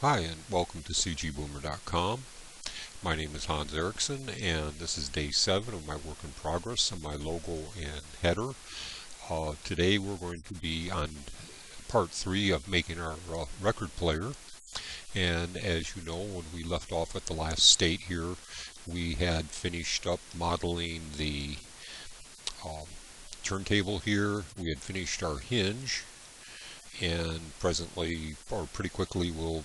Hi, and welcome to cgboomer.com. My name is Hans Eriksson, and this is day 7 of my work in progress on my logo and header. Today we're going to be on part 3 of making our record player. And as you know, when we left off at the last state here, we had finished up modeling the turntable here. We had finished our hinge, and presently, or pretty quickly, we'll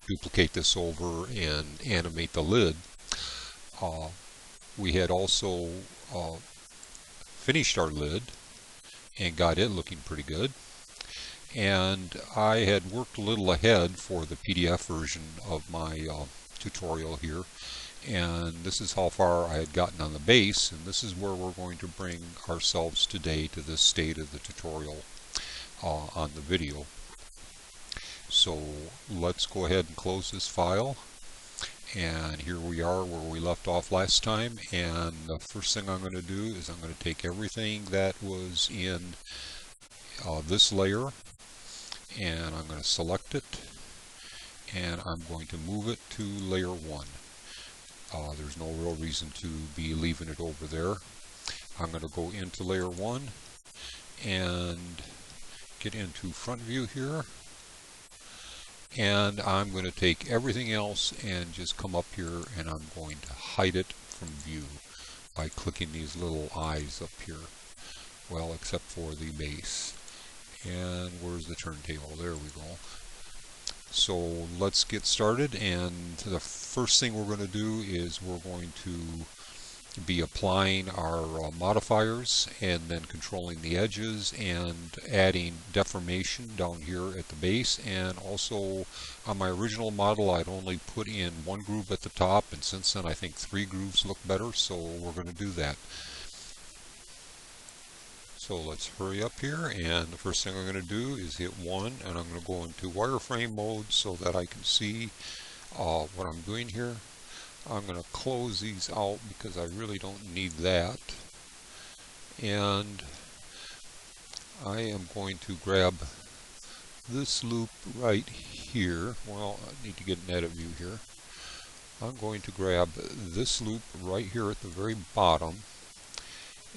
duplicate this over and animate the lid. We had also finished our lid and got it looking pretty good. And I had worked a little ahead for the PDF version of my tutorial here. And this is how far I had gotten on the base, and this is where we're going to bring ourselves today to this state of the tutorial on the video. So let's go ahead and close this file, and here we are where we left off last time. And the first thing I'm going to do is I'm going to take everything that was in this layer, and I'm going to select it, and I'm going to move it to layer 1. There's no real reason to be leaving it over there. I'm going to go into layer 1 and get into front view here. And I'm going to take everything else and just come up here, and I'm going to hide it from view by clicking these little eyes up here. Well, except for the base. And where's the turntable? There we go. So let's get started, and the first thing we're going to do is we're going to be applying our modifiers and then controlling the edges and adding deformation down here at the base. And also on my original model I'd only put in 1 groove at the top, and since then I think 3 grooves look better, so we're going to do that. So let's hurry up here, and the first thing I'm going to do is hit 1, and I'm going to go into wireframe mode so that I can see what I'm doing here. I'm going to close these out because I really don't need that. And I am going to grab this loop right here. Well, I need to get an edit view here. I'm going to grab this loop right here at the very bottom,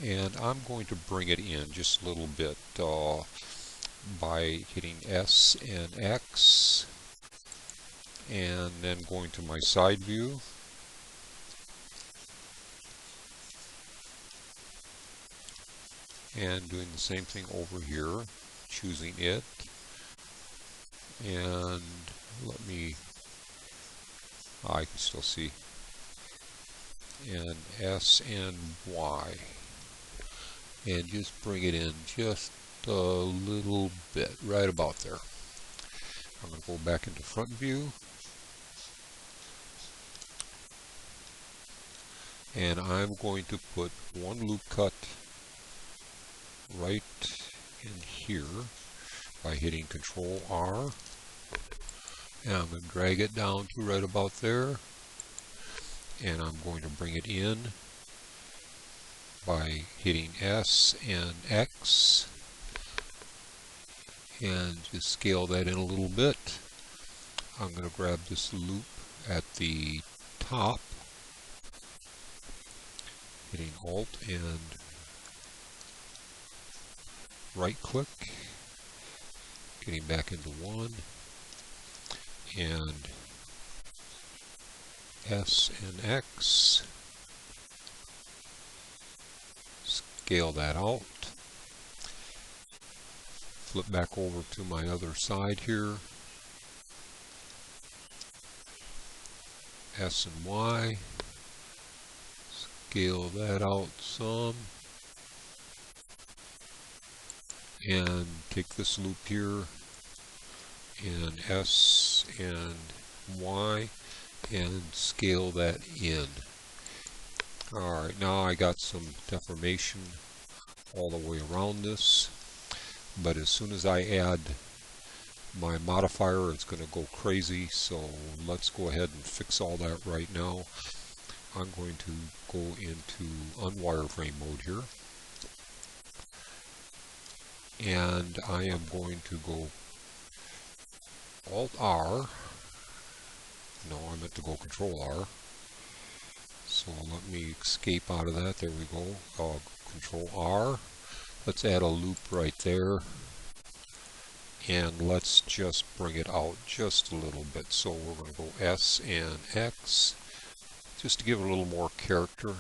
and I'm going to bring it in just a little bit by hitting S and X, and then going to my side view. And doing the same thing over here, choosing it, and I can still see, and S and Y, and just bring it in just a little bit, right about there. I'm going to go back into front view, and I'm going to put 1 loop cut right in here by hitting Control R, and I'm going to drag it down to right about there, and I'm going to bring it in by hitting S and X, and just scale that in a little bit. I'm going to grab this loop at the top, hitting Alt and right click, getting back into 1, and S and X, scale that out, flip back over to my other side here, S and Y, scale that out some, and take this loop here and S and Y and scale that in. Alright, now I got some deformation all the way around this, but as soon as I add my modifier it's going to go crazy, so let's go ahead and fix all that right now. I'm going to go into unwireframe mode here, and I am going to go Alt R. No, I meant to go Control R. So let me escape out of that. There we go. Control R. Let's add a loop right there. And let's just bring it out just a little bit. So we're going to go S and X just to give it a little more character.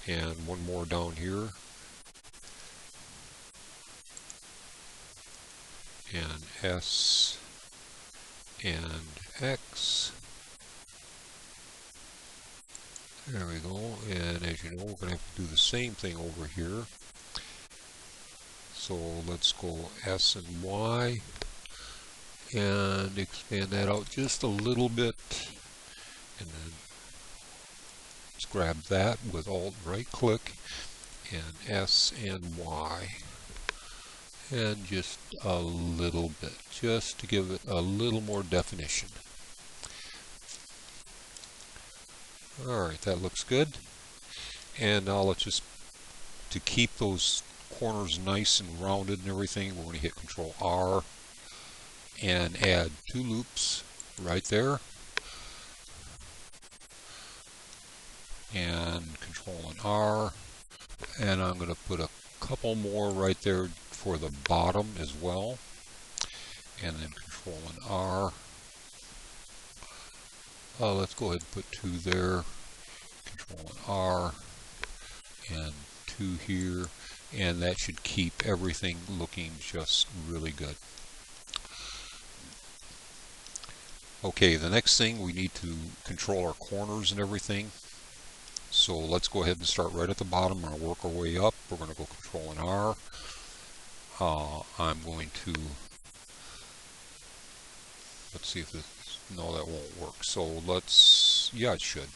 And one more down here. And S and X. There we go. And as you know, we're going to have to do the same thing over here. So let's go S and Y and expand that out just a little bit. And then let's grab that with Alt right click and S and Y. And just a little bit, just to give it a little more definition. Alright, that looks good. And now let's just, to keep those corners nice and rounded and everything, we're going to hit Control R and add 2 loops right there. And Control and R. And I'm going to put a couple more right there for the bottom as well. And then Control and R. Let's go ahead and put 2 there. Control and R. And 2 here. And that should keep everything looking just really good. Okay, the next thing, we need to control our corners and everything. So let's go ahead and start right at the bottom and work our way up. We're going to go Control and R. I'm going to, let's see if this, no, that won't work. So let's, yeah, it should.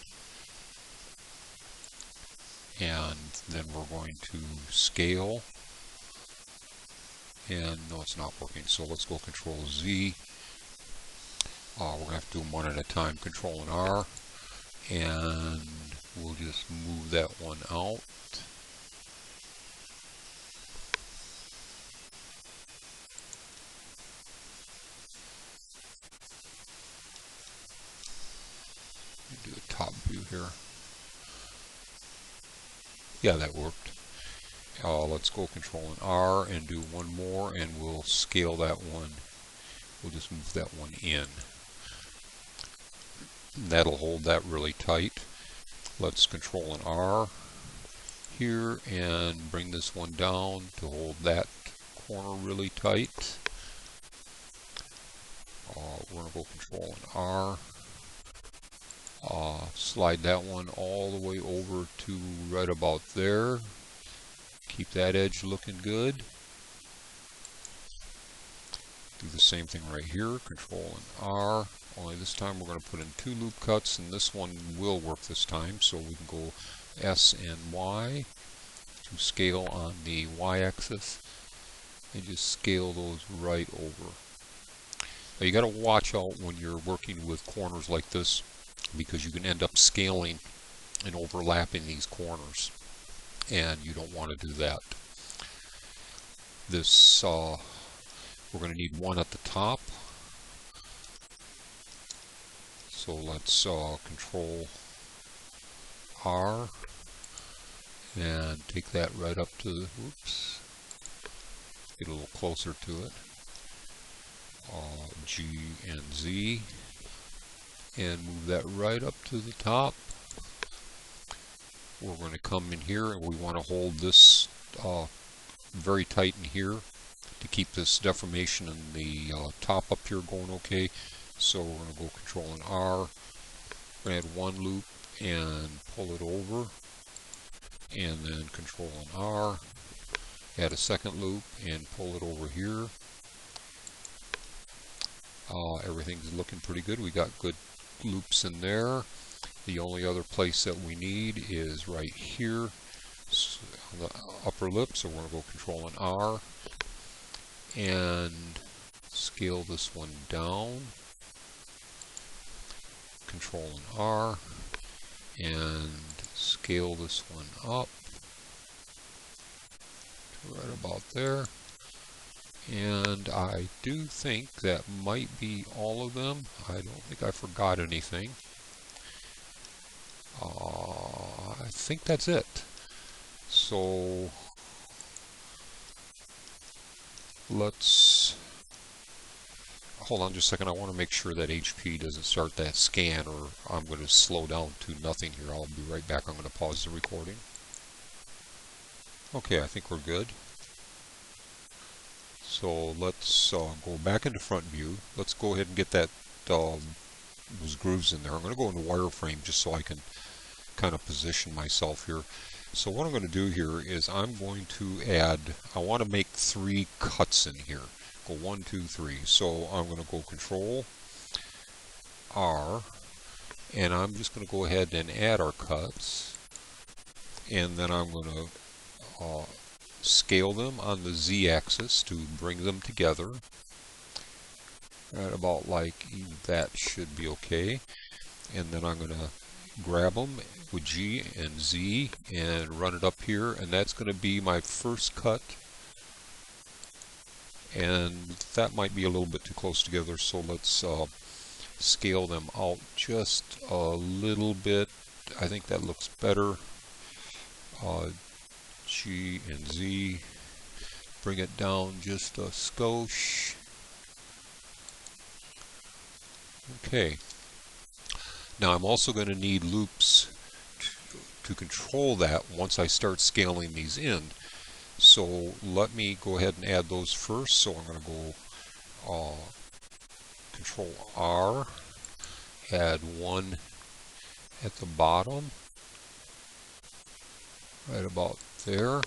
And then we're going to scale. And no, it's not working. So let's go Control Z. We're going to have to do them one at a time. Control and R. And we'll just move that one out. Do a top view here. Yeah, that worked. Let's go Control and R and do one more, and we'll scale that one. We'll just move that one in. That'll hold that really tight. Let's Control and R here and bring this one down to hold that corner really tight. We're going to go Control and R. Slide that one all the way over to right about there. Keep that edge looking good. Do the same thing right here, Control and R. Only this time we're going to put in 2 loop cuts, and this one will work this time. So we can go S and Y to scale on the Y-axis and just scale those right over. Now you got to watch out when you're working with corners like this, because you can end up scaling and overlapping these corners, and you don't want to do that. This we're going to need one at the top, so let's Control R and take that right up to the, oops, get a little closer to it, G and Z, and move that right up to the top. We're going to come in here and we want to hold this very tight in here to keep this deformation in the top up here going okay. So we're going to go Control and R, we're going to add 1 loop and pull it over, and then Control and R, add a 2nd loop and pull it over here. Everything's looking pretty good. We got good loops in there. The only other place that we need is right here on the upper lip, so we're going to go Control and R and scale this one down. Control and R and scale this one up to right about there, And I do think that might be all of them. I don't think I forgot anything. I think that's it. So let's hold on just a second. I want to make sure that HP doesn't start that scan, or I'm going to slow down to nothing here. I'll be right back. I'm going to pause the recording. Okay, I think we're good. So let's go back into front view. Let's go ahead and get that those grooves in there. I'm going to go into wireframe just so I can kind of position myself here. So what I'm going to do here is I'm going to add, I want to make 3 cuts in here. Go 1, 2, 3. So I'm going to go Control R, and I'm just going to go ahead and add our cuts, and then I'm going to scale them on the Z-axis to bring them together. At about like that should be okay. And then I'm going to grab them with G and Z and run it up here, and that's going to be my first cut. And that might be a little bit too close together, so let's scale them out just a little bit. I think that looks better. G and Z, bring it down just a skosh. Okay. Now I'm also going to need loops to control that once I start scaling these in. So let me go ahead and add those first. So I'm going to go Control R, add 1 at the bottom, right about there.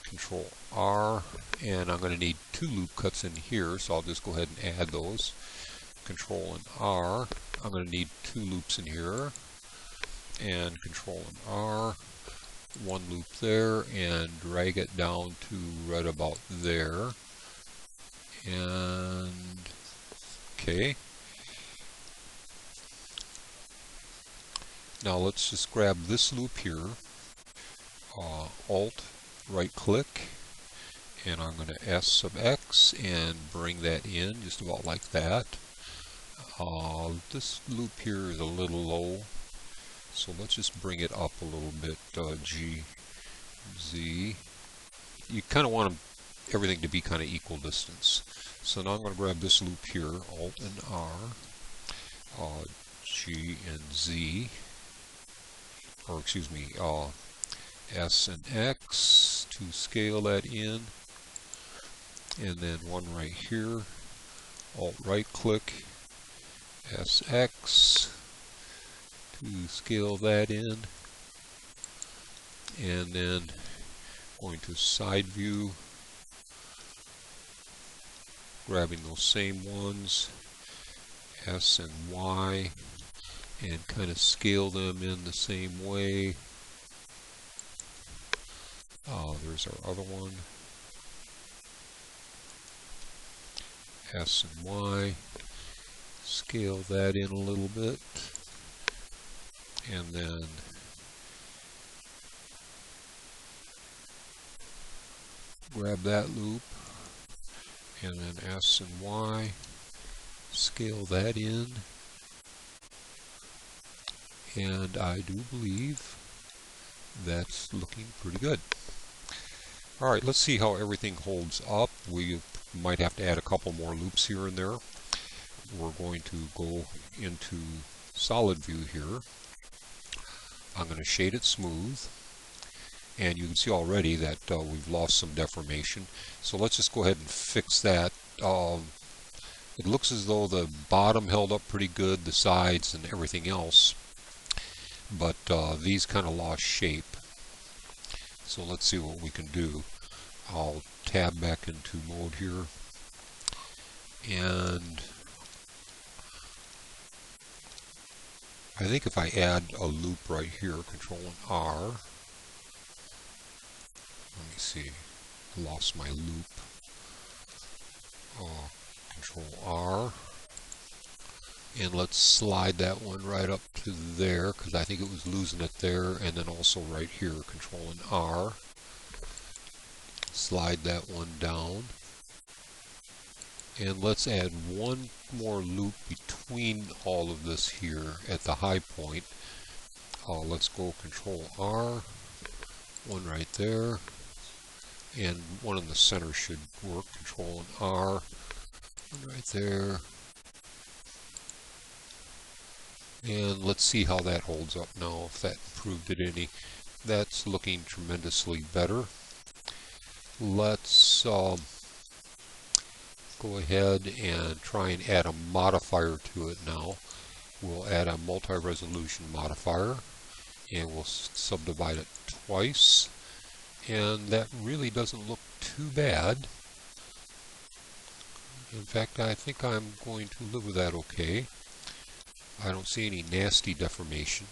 Control R, and I'm going to need 2 loop cuts in here, so I'll just go ahead and add those. Control and R, I'm going to need 2 loops in here, and Control and R, 1 loop there, and drag it down to right about there. And okay. Now let's just grab this loop here, Alt, right click, and I'm going to S sub X and bring that in just about like that. This loop here is a little low, so let's just bring it up a little bit. G, Z. You kind of want everything to be kind of equal distance. So now I'm going to grab this loop here, Alt and R, G and Z, or excuse me, S and X to scale that in, and then 1 right here, Alt right click, SX to scale that in, and then going to side view, grabbing those same ones, S and Y, and kind of scale them in the same way. There's our other one, S and Y, scale that in a little bit, and then grab that loop, and then S and Y, scale that in, and I do believe that's looking pretty good. Alright, let's see how everything holds up. We might have to add a couple more loops here and there. We're going to go into solid view here. I'm going to shade it smooth, and you can see already that we've lost some deformation. So let's just go ahead and fix that. It looks as though the bottom held up pretty good, the sides and everything else, but these kind of lost shape. So let's see what we can do. I'll tab back into mode here, and I think if I add a loop right here, Control and R, let me see, I lost my loop, Control R, and let's slide that one right up to there, because I think it was losing it there, and then also right here, Control and R, Slide that one down. And let's add one more loop between all of this here at the high point. Let's go Control R, one right there, and one in the center should work. Control and R, one right there. And let's see how that holds up now, if that improved it any. That's looking tremendously better. Let's go ahead and try and add a modifier to it now. We'll add a multi-resolution modifier, and we'll subdivide it twice. And that really doesn't look too bad. In fact, I think I'm going to live with that okay. I don't see any nasty deformation.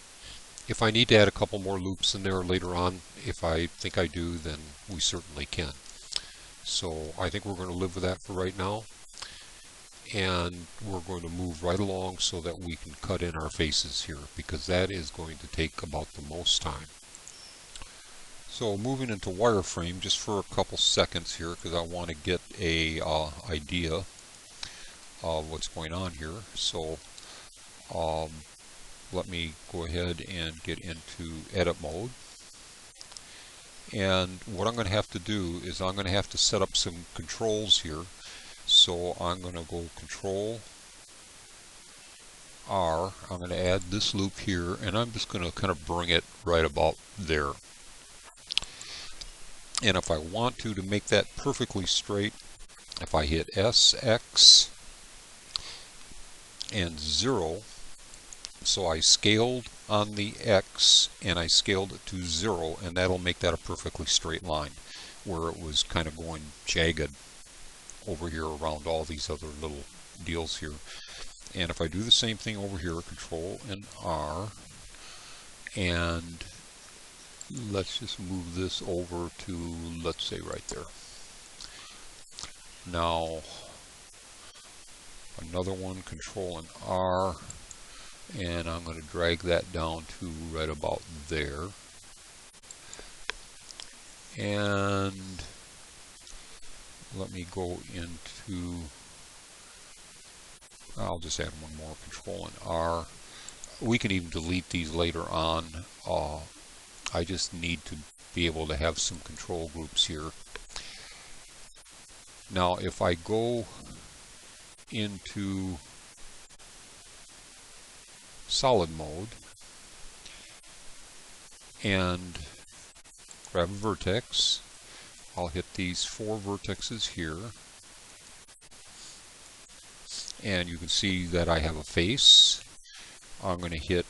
If I need to add a couple more loops in there later on, if I think I do, then we certainly can. So I think we're going to live with that for right now. And we're going to move right along so that we can cut in our faces here, because that is going to take about the most time. So moving into Wireframe just for a couple seconds here, because I want to get a idea of what's going on here. So let me go ahead and get into edit mode. And what I'm going to have to do is I'm going to have to set up some controls here. So I'm going to go Control R. I'm going to add this loop here, and I'm just going to kind of bring it right about there. And if I want to make that perfectly straight, if I hit S, X, and 0, so I scaled on the X and I scaled it to 0, and that'll make that a perfectly straight line, where it was kind of going jagged over here around all these other little deals here. And if I do the same thing over here, Control and R, and let's just move this over to, let's say, right there. Now, another one, Control and R, and I'm going to drag that down to right about there. And let me go into, I'll just add one more, Control and R. We can even delete these later on. I just need to be able to have some control groups here. Now if I go into solid mode and grab a vertex, I'll hit these 4 vertexes here, and you can see that I have a face. I'm going to hit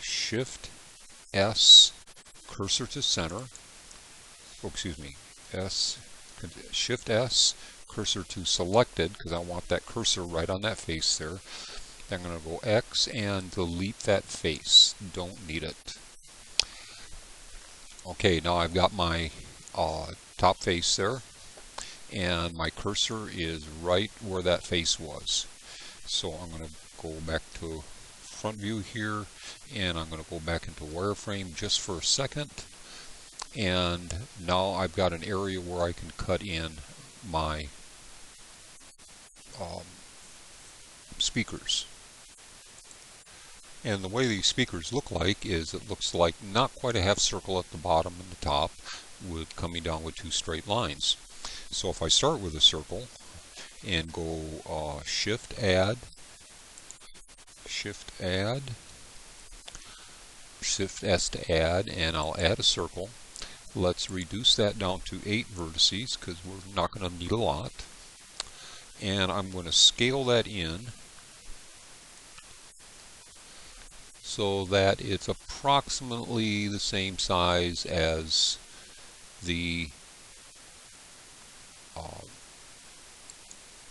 Shift S, cursor to center. Oh, excuse me, Shift S, cursor to selected, because I want that cursor right on that face there. Then I'm going to go X and delete that face. Don't need it. Okay, now I've got my top face there, and my cursor is right where that face was. So I'm going to go back to front view here, and I'm going to go back into Wireframe just for a second. And now I've got an area where I can cut in my speakers. And the way these speakers look like is it looks like not quite a half circle at the bottom and the top, with coming down with 2 straight lines. So if I start with a circle and go Shift Add, Shift S to add, and I'll add a circle. Let's reduce that down to 8 vertices, because we're not going to need a lot. And I'm going to scale that in so that it's approximately the same size as the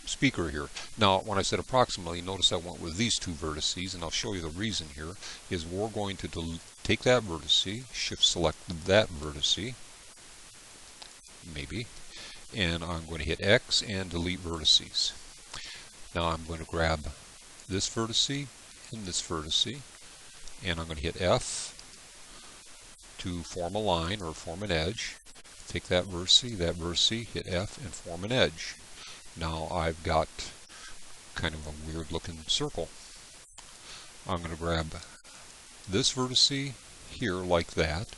speaker here. Now, when I said approximately, notice I went with these 2 vertices, and I'll show you the reason here. Is we're going to take that vertice, shift select that vertice, maybe, and I'm going to hit X and delete vertices. Now I'm going to grab this vertice and this vertice, and I'm going to hit F to form a line or form an edge. take that vertice, hit F, and form an edge. Now I've got kind of a weird looking circle. I'm going to grab this vertice here like that,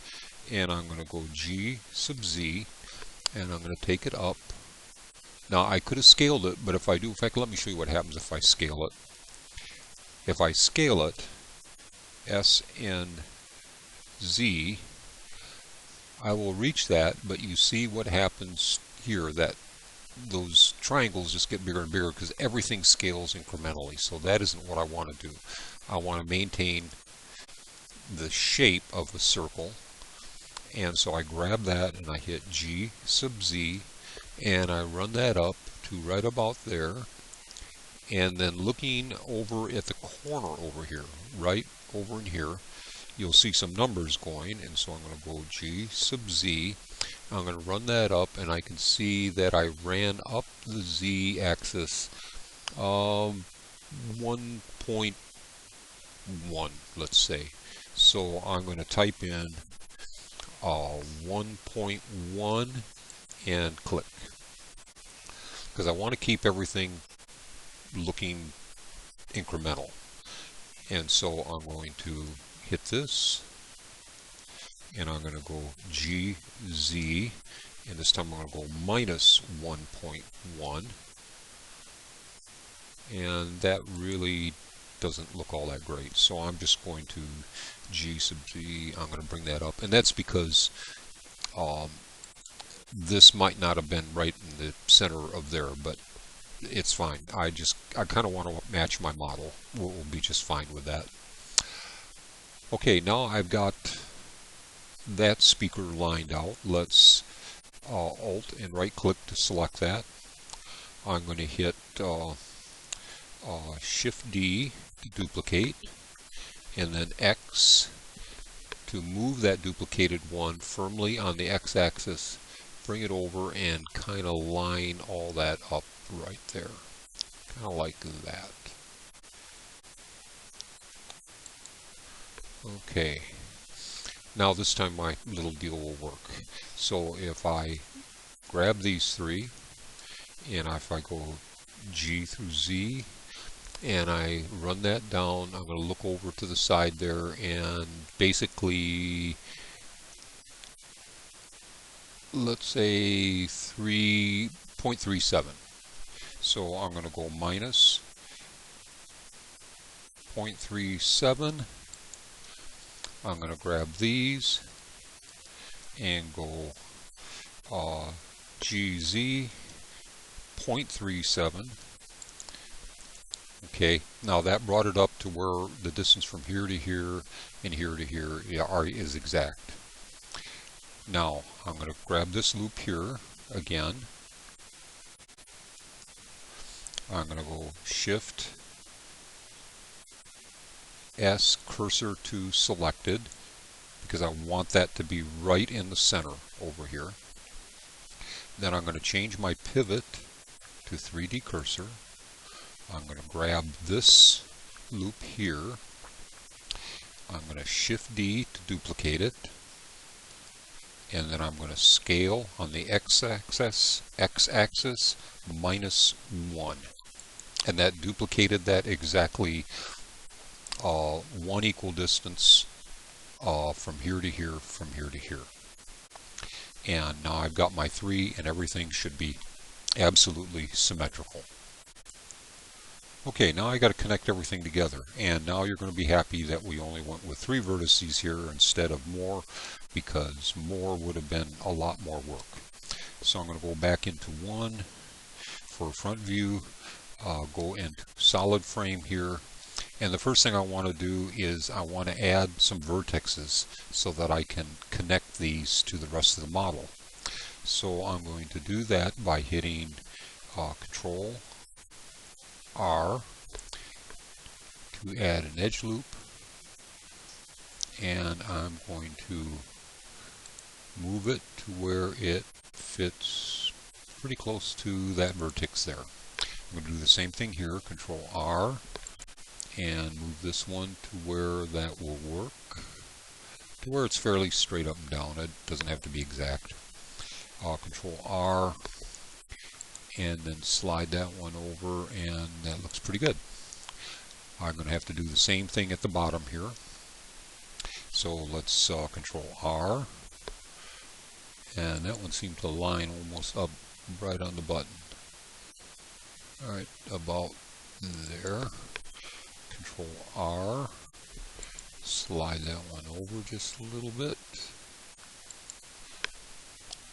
and I'm going to go G sub Z, and I'm going to take it up. Now I could have scaled it, but if I do, in fact, let me show you what happens if I scale it. If I scale it, S N Z, I will reach that, but you see what happens here, that those triangles just get bigger and bigger because everything scales incrementally. So that isn't what I want to do. I want to maintain the shape of the circle, and so I grab that and I hit G sub Z, and I run that up to right about there, and then looking over at the corner over here, right over in here, you'll see some numbers going, and so I'm going to go G sub Z. I'm going to run that up, and I can see that I ran up the Z axis 1.1, let's say. So I'm going to type in 1.1 and click, because I want to keep everything looking incremental. And so I'm going to hit this, and I'm going to go G, Z, and this time I'm going to go minus 1.1, and that really doesn't look all that great. So I'm just going to G sub Z, I'm going to bring that up, and that's because this might not have been right in the center of there, but it's fine. I kind of want to match my model. We'll be just fine with that. Okay, now I've got that speaker lined out. Let's Alt and right click to select that. I'm going to hit Shift D to duplicate, and then X to move that duplicated one firmly on the X axis, bring it over and kind of line all that up right there, kind of like that. Okay, now this time my little deal will work. So if I grab these three, and if I go G through Z, and I run that down, I'm going to look over to the side there, and basically, let's say 3.37. So I'm going to go minus 0.37. I'm going to grab these and go GZ 0.37. Okay, now that brought it up to where the distance from here to here and here to here is exact. Now I'm going to grab this loop here again. I'm going to go Shift S cursor to selected, because I want that to be right in the center over here. Then I'm going to change my pivot to 3D cursor. I'm going to grab this loop here. I'm going to Shift D to duplicate it, and then I'm going to scale on the x-axis -1, and that duplicated that exactly one equal distance from here to here, from here to here. And now I've got my 3, and everything should be absolutely symmetrical. Okay, now I got to connect everything together, and now you're going to be happy that we only went with 3 vertices here instead of more, because more would have been a lot more work. So I'm going to go back into 1 for front view, go into solid frame here, and the first thing I want to do is I want to add some vertexes so that I can connect these to the rest of the model. So I'm going to do that by hitting Control R to add an edge loop, and I'm going to move it to where it fits pretty close to that vertex there. I'm going to do the same thing here, Control R, and move this one to where that will work, to where it's fairly straight up and down. It doesn't have to be exact. Control R, and then slide that one over, and that looks pretty good. I'm going to have to do the same thing at the bottom here. So let's Control R, and that one seemed to line almost up right on the button. Alright, about there. Control R, slide that one over just a little bit,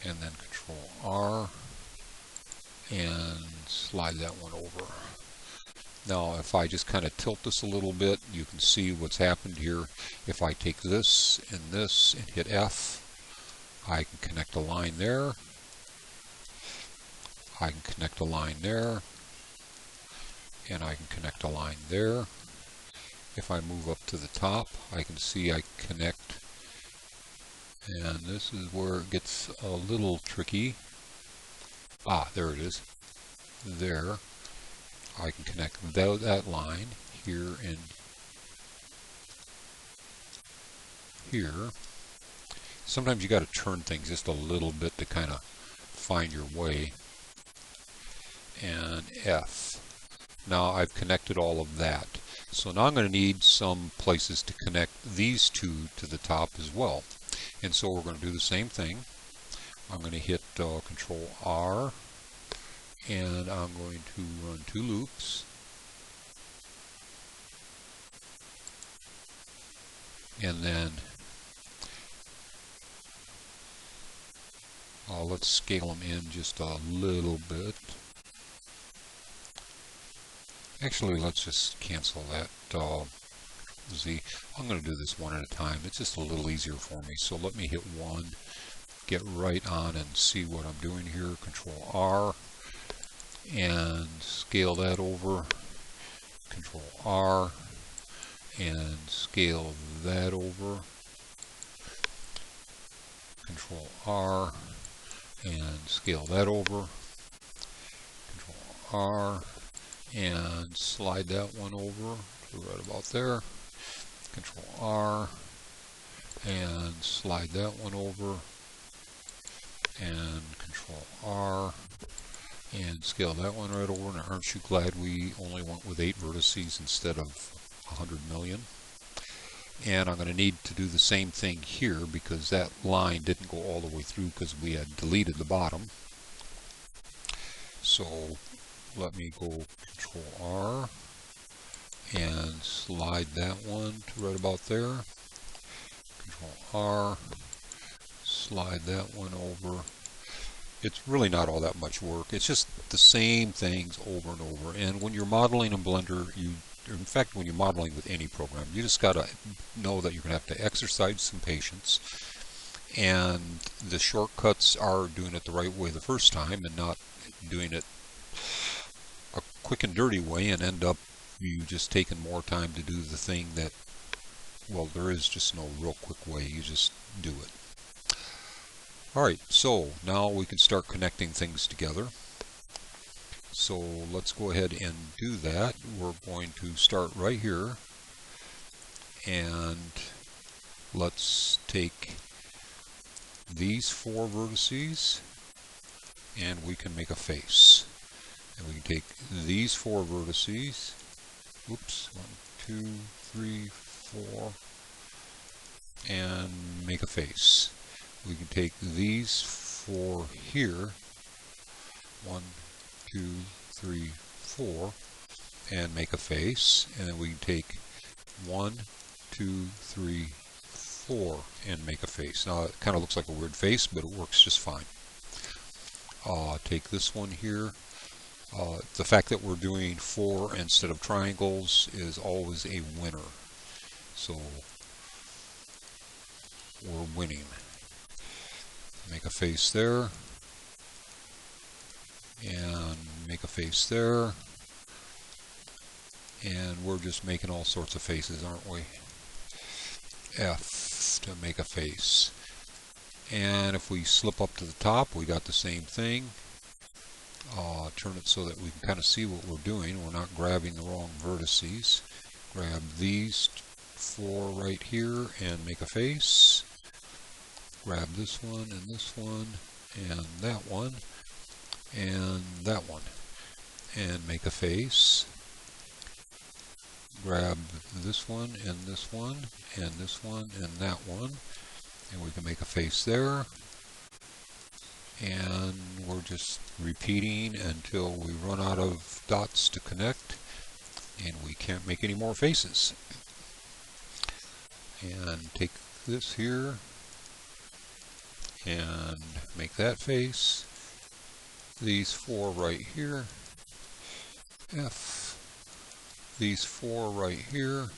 and then Control R, and slide that one over. Now if I just kind of tilt this a little bit, you can see what's happened here. If I take this and hit F, I can connect a line there, I can connect a line there, and I can connect a line there. If I move up to the top, I can see I connect, and this is where it gets a little tricky. Ah, there it is. There. I can connect that line here and here. Sometimes you got to turn things just a little bit to kind of find your way. And F. Now I've connected all of that. So now I'm going to need some places to connect these two to the top as well. And so we're going to do the same thing. I'm going to hit Control R, and I'm going to run 2 loops. And then let's scale them in just a little bit. Actually, let's just cancel that Z. I'm going to do this one at a time. It's just a little easier for me. So let me hit 1, get right on and see what I'm doing here. Control R, and scale that over. Control R, and scale that over. Control R, and scale that over. Control R, and slide that one over to right about there. Control R, and slide that one over, and Control R, and scale that one right over. And aren't you glad we only went with 8 vertices instead of 100 million? And I'm going to need to do the same thing here because that line didn't go all the way through because we had deleted the bottom. So let me go Control R and slide that one to right about there. Control R, slide that one over. It's really not all that much work. It's just the same things over and over. And when you're modeling in Blender, in fact, when you're modeling with any program, you just got to know that you're going to have to exercise some patience. And the shortcuts are doing it the right way the first time and not doing it a quick and dirty way and end up you just taking more time to do the thing that, well, there is just no real quick way. You just do it. Alright, so now we can start connecting things together. So let's go ahead and do that. We're going to start right here, and let's take these 4 vertices and we can make a face. And we can take these 4 vertices, oops, 1, 2, 3, 4, and make a face. We can take these 4 here, 1, 2, 3, 4, and make a face. And then we can take 1, 2, 3, 4 and make a face. Now it kind of looks like a weird face, but it works just fine. Take this one here. The fact that we're doing 4 instead of triangles is always a winner. So we're winning. Make a face there, and make a face there, and we're just making all sorts of faces, aren't we? F to make a face. And if we slip up to the top, we got the same thing. Turn it so that we can kind of see what we're doing. We're not grabbing the wrong vertices. Grab these 4 right here and make a face. Grab this one and this one and that one, and that one, and make a face. Grab this one, and this one, and this one, and that one, and we can make a face there. And we're just repeating until we run out of dots to connect, and we can't make any more faces. And take this here, and make that face. These four right here, F. These four right here,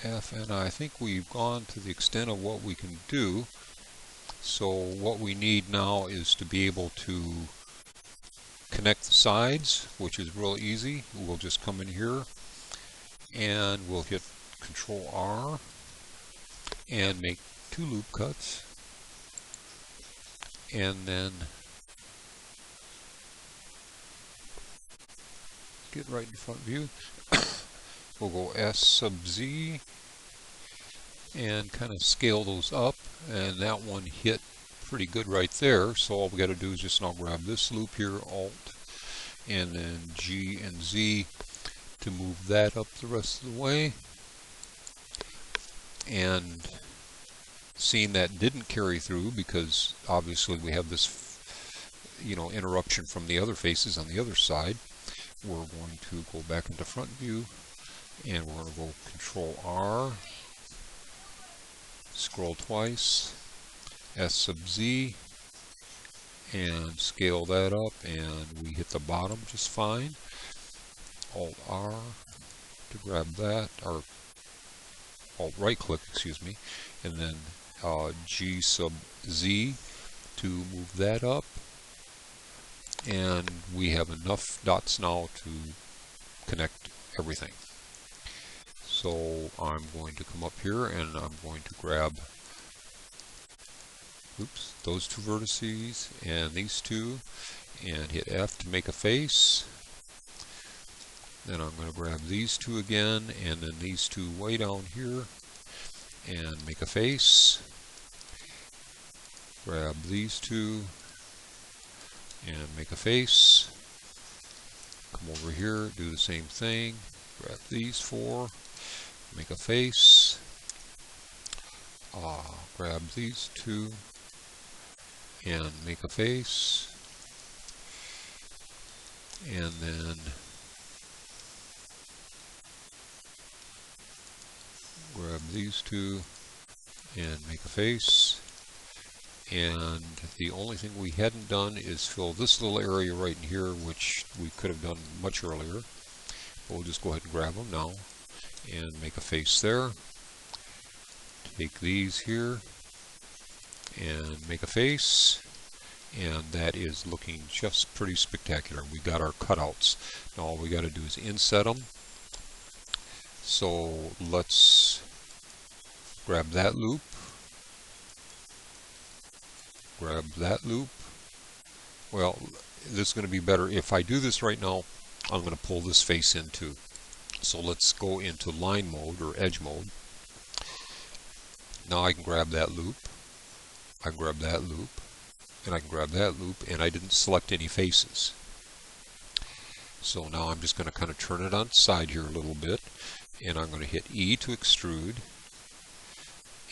F, and I think we've gone to the extent of what we can do. So what we need now is to be able to connect the sides, which is real easy. We'll just come in here and we'll hit Control R and make 2 loop cuts, and then get right in front view. We'll go S sub Z and kind of scale those up, and that one hit pretty good right there. So all we got to do is just now grab this loop here, Alt, and then G and Z to move that up the rest of the way. And seeing that didn't carry through because obviously we have this, interruption from the other faces on the other side, we're going to go back into front view, and we're going to go Control R, scroll twice, S sub Z, and scale that up, and we hit the bottom just fine. Alt R to grab that, or Alt right click, excuse me, and then G sub Z to move that up. And we have enough dots now to connect everything. So I'm going to come up here and I'm going to grab those 2 vertices and these 2 and hit F to make a face. Then I'm going to grab these 2 again, and then these 2 way down here and make a face. Grab these 2 and make a face. Come over here, do the same thing. Grab these 4, make a face. Grab these 2 and make a face. And then grab these 2 and make a face. And the only thing we hadn't done is fill this little area right in here, which we could have done much earlier. But we'll just go ahead and grab them now and make a face there. Take these here and make a face, and that is looking just pretty spectacular. We got our cutouts. Now all we got to do is inset them. So let's grab that loop, grab that loop. Well, this is going to be better. If I do this right now, I'm going to pull this face in too. So let's go into line mode or edge mode. Now I can grab that loop, I can grab that loop, and I can grab that loop, and I didn't select any faces. So now I'm just going to kind of turn it on its side here a little bit, and I'm going to hit E to extrude,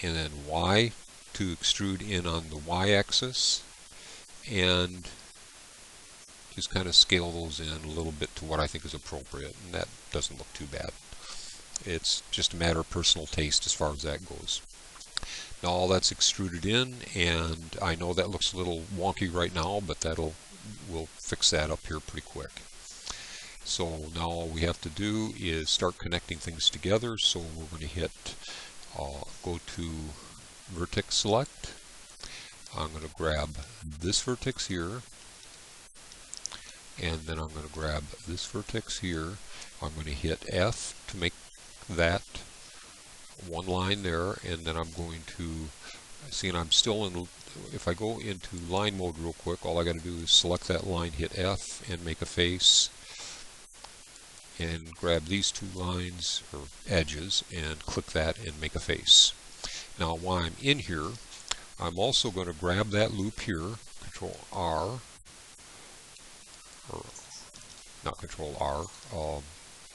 and then Y to extrude in on the Y-axis, and just kind of scale those in a little bit to what I think is appropriate, and that doesn't look too bad. It's just a matter of personal taste as far as that goes. Now all that's extruded in, and I know that looks a little wonky right now, but we'll fix that up here pretty quick. So now all we have to do is start connecting things together. So we're going to hit go to vertex select. I'm going to grab this vertex here, and then I'm going to grab this vertex here. I'm going to hit F to make that one line there, and then I'm going to see, and I'm still in, if I go into line mode real quick, all I got to do is select that line, hit F, and make a face, and grab these 2 lines or edges and click that and make a face. Now while I'm in here, I'm also going to grab that loop here, Control R, or not Control R,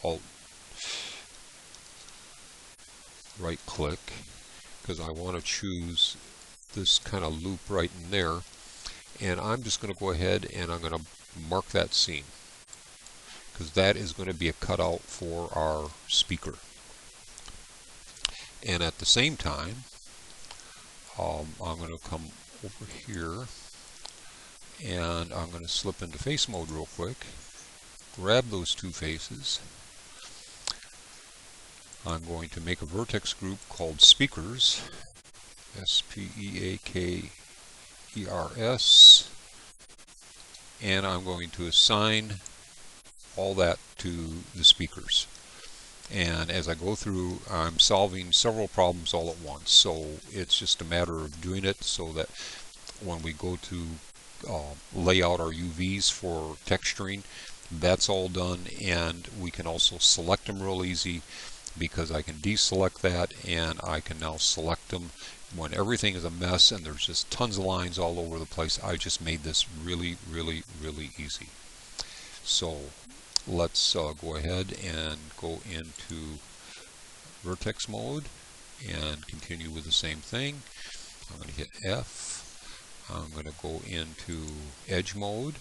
Alt right click, because I want to choose this kind of loop right in there, and I'm just going to go ahead and I'm going to mark that seam, because that is going to be a cutout for our speaker. And at the same time, I'm going to come over here and I'm going to slip into face mode real quick, grab those two faces. I'm going to make a vertex group called speakers, S-P-E-A-K-E-R-S, and I'm going to assign all that to the speakers. And as I go through, I'm solving several problems all at once, so it's just a matter of doing it so that when we go to lay out our UVs for texturing, that's all done, and we can also select them real easy, because I can deselect that and I can now select them when everything is a mess and there's just tons of lines all over the place. I just made this really easy. So let's go ahead and go into vertex mode and continue with the same thing. I'm going to hit F. I'm going to go into edge mode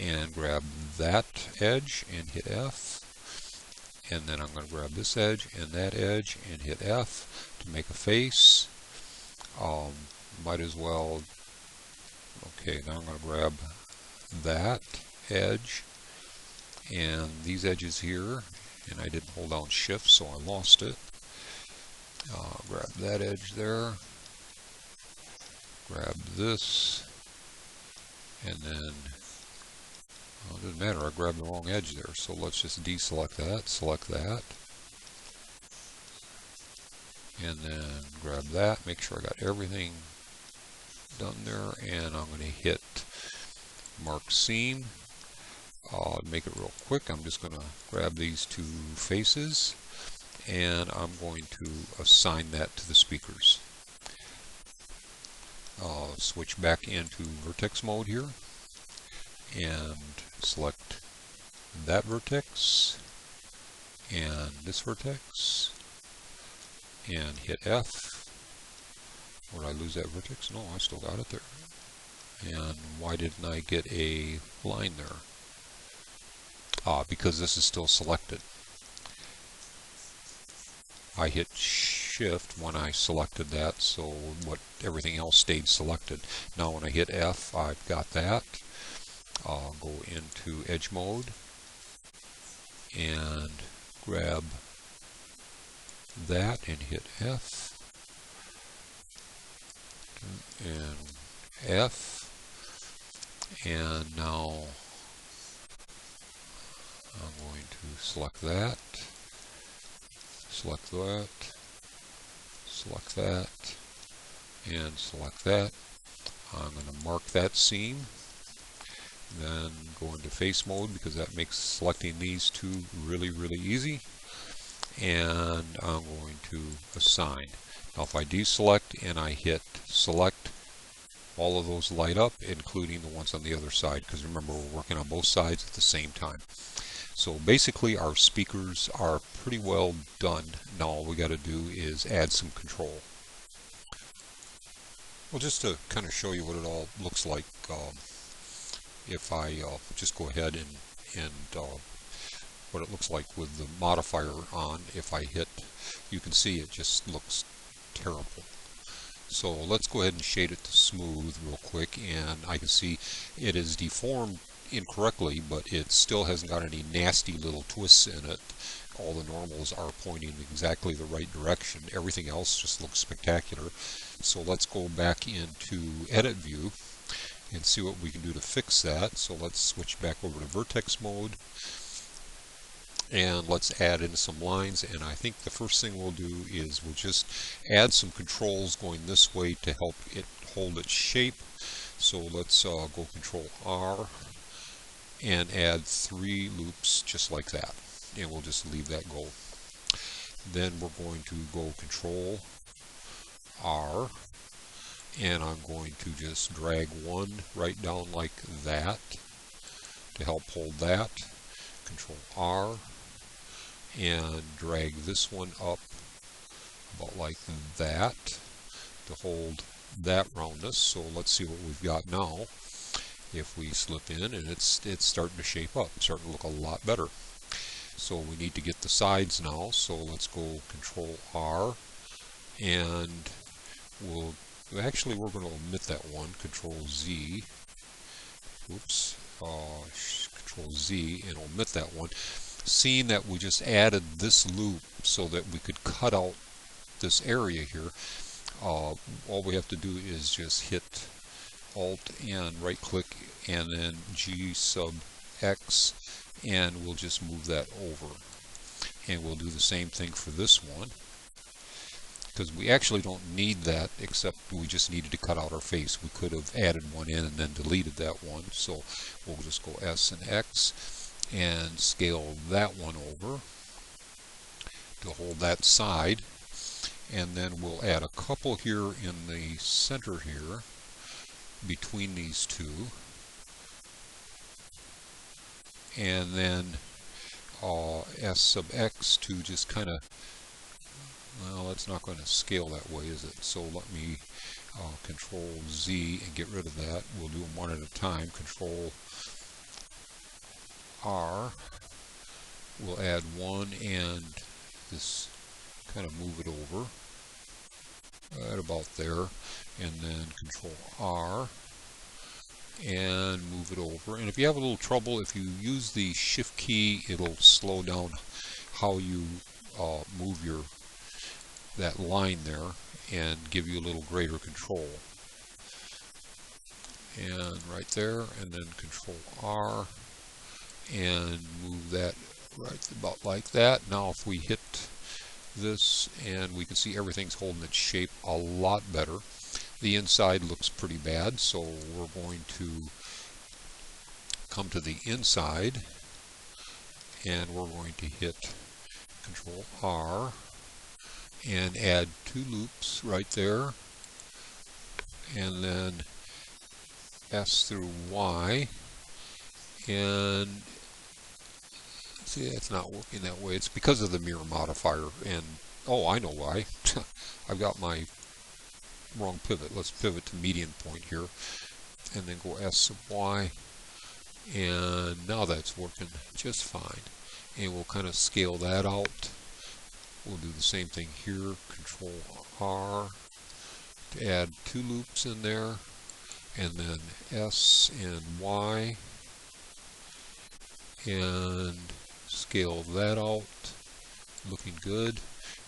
and grab that edge and hit F. And then I'm going to grab this edge and that edge and hit F to make a face. Might as well, okay, now I'm going to grab that edge and these edges here, and I didn't hold down shift, so I lost it. Grab that edge there, grab this, and then, well, it doesn't matter, I grabbed the wrong edge there, so let's just deselect that, select that, and then grab that, make sure I got everything done there, and I'm going to hit mark seam. Make it real quick. I'm just going to grab these two faces and I'm going to assign that to the speakers. Switch back into vertex mode here and select that vertex and this vertex and hit F. Would I lose that vertex? No, I still got it there. And why didn't I get a line there? Because this is still selected. I hit shift when I selected that, so everything else stayed selected. Now when I hit F, I've got that. I'll go into edge mode and grab that and hit F and F, and now I'm going to select that, select that, select that, and select that. I'm going to mark that seam, then go into face mode because that makes selecting these two really easy, and I'm going to assign. Now if I deselect and I hit select, all of those light up, including the ones on the other side, because remember we're working on both sides at the same time. So basically our speakers are pretty well done. Now all we got to do is add some control. Well, just to kind of show you what it all looks like, if I just go ahead and what it looks like with the modifier on, if I hit, you can see it just looks terrible. So let's go ahead and shade it to smooth real quick, and I can see it is deformed incorrectly, but it still hasn't got any nasty little twists in it. All the normals are pointing exactly the right direction. Everything else just looks spectacular. So let's go back into edit view and see what we can do to fix that. So let's switch back over to vertex mode and let's add in some lines, and I think the first thing we'll do is we'll just add some controls going this way to help it hold its shape. So let's go Control R and add 3 loops just like that, and we'll just leave that go. Then we're going to go Control R and I'm going to just drag one right down like that to help hold that. Control R, and drag this one up about like that to hold that roundness. So let's see what we've got now. If we slip in, and it's starting to shape up, starting to look a lot better. So we need to get the sides now, so let's go Control R, and we're going to omit that one, Control Z, oops, Control Z, and omit that one. Seeing that we just added this loop so that we could cut out this area here, all we have to do is just hit Alt and right click and then G sub X, and we'll just move that over. And we'll do the same thing for this one, because we actually don't need that, except we just needed to cut out our face. We could have added one in and then deleted that one. So we'll just go S and X and scale that one over to hold that side. And then we'll add a couple here in the center here between these two. And then S sub X to just kind of, well, that's not going to scale that way, is it? So let me Control Z and get rid of that. We'll do them one at a time. Control R. We'll add one and this, kind of move it over right about there, and then Control R and move it over. And if you have a little trouble, if you use the Shift key, it'll slow down how you move that line there and give you a little greater control. And right there, and then Control R and move that right about like that. Now if we hit this, and we can see everything's holding its shape a lot better. The inside looks pretty bad, so we're going to come to the inside, and we're going to hit Control R and add two loops right there, and then S through Y, and see, it's not working that way. It's because of the mirror modifier, and oh, I know why. I've got my wrong pivot. Let's pivot to median point here, and then go S sub Y, and now that's working just fine. And we'll kind of scale that out. We'll do the same thing here. Control R to add two loops in there, and then S and Y, and scale that out, looking good.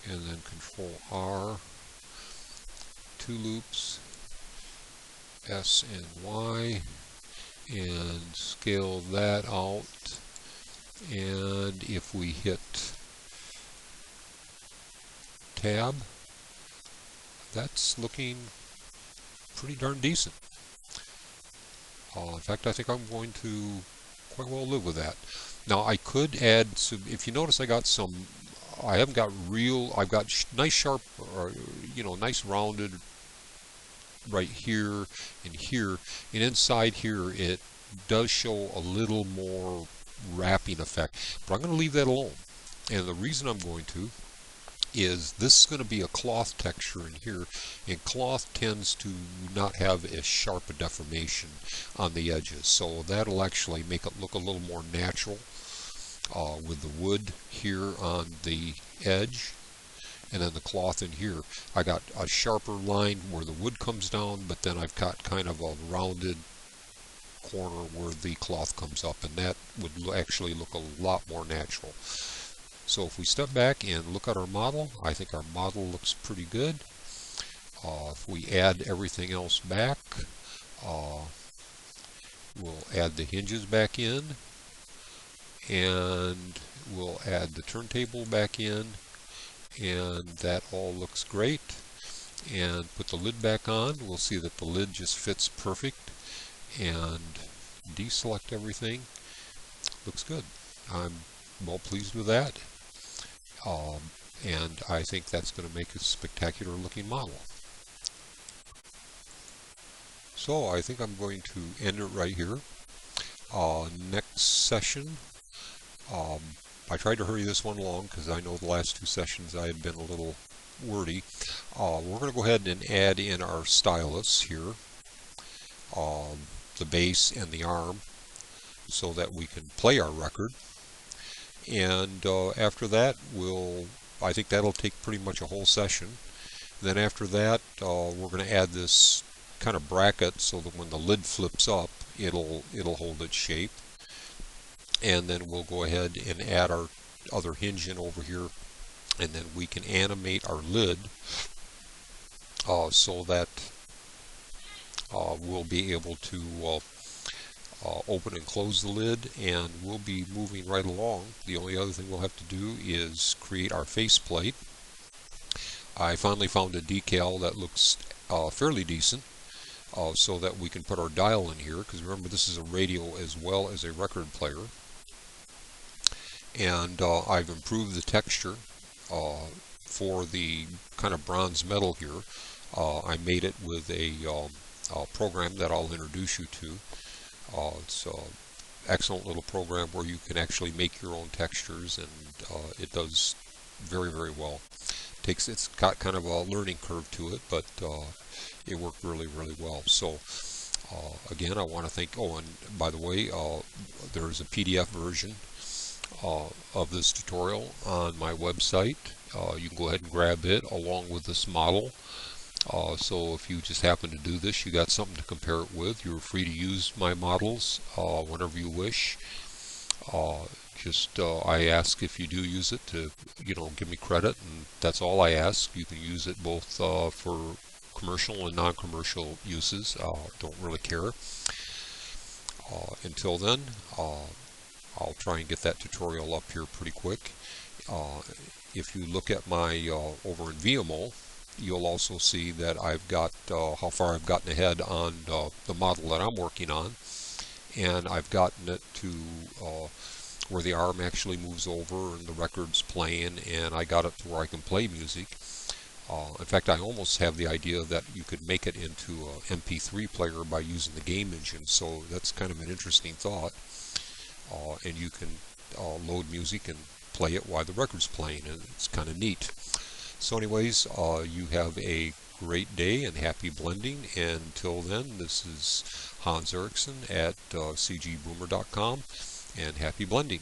And then Control R, two loops, S and Y, and scale that out. And if we hit Tab, that's looking pretty darn decent. In fact, I think I'm going to quite well live with that. Now I could add some, if you notice, I haven't got I've got nice sharp, or nice rounded right here and here, and inside here it does show a little more wrapping effect, but I'm going to leave that alone. And the reason I'm going to is this is going to be a cloth texture in here, and cloth tends to not have as sharp a deformation on the edges, so that'll actually make it look a little more natural with the wood here on the edge, and then the cloth in here. I got a sharper line where the wood comes down, but then I've got kind of a rounded corner where the cloth comes up, and that would actually look a lot more natural. So if we step back and look at our model, I think our model looks pretty good. If we add everything else back, we'll add the hinges back in, and we'll add the turntable back in, and that all looks great. And put the lid back on, we'll see that the lid just fits perfect, and deselect everything. Looks good. I'm well pleased with that. And I think that's going to make a spectacular looking model. So I think I'm going to end it right here. Next session, um, I tried to hurry this one along because I know the last two sessions I had been a little wordy. We're going to go ahead and add in our stylus here, the bass and the arm, so that we can play our record. And after that, I think that'll take pretty much a whole session. Then after that, we're going to add this kind of bracket so that when the lid flips up, it'll hold its shape. And then we'll go ahead and add our other hinge in over here, and then we can animate our lid so that we'll be able to open and close the lid, and we'll be moving right along. The only other thing we'll have to do is create our faceplate. I finally found a decal that looks fairly decent, so that we can put our dial in here, because remember this is a radio as well as a record player. And I've improved the texture for the kind of bronze metal here. I made it with a program that I'll introduce you to. It's an excellent little program where you can actually make your own textures, and it does very, very well. It's got kind of a learning curve to it, but it worked really, really well. So again, I want to thank, oh, and by the way, there's a PDF version of this tutorial on my website. You can go ahead and grab it along with this model. So if you just happen to do this, you got something to compare it with. You're free to use my models whenever you wish. I ask if you do use it to, give me credit, and that's all I ask. You can use it both for commercial and non-commercial uses. Don't really care. Until then, I'll try and get that tutorial up here pretty quick. If you look at my over in VMO, you'll also see that I've got how far I've gotten ahead on the model that I'm working on, and I've gotten it to where the arm actually moves over and the record's playing, and I got it to where I can play music. In fact, I almost have the idea that you could make it into an MP3 player by using the game engine, so that's kind of an interesting thought. And you can load music and play it while the record's playing, and it's kind of neat. So anyways, you have a great day and happy blending. And until then, this is Hans Eriksson at cgboomer.com, and happy blending.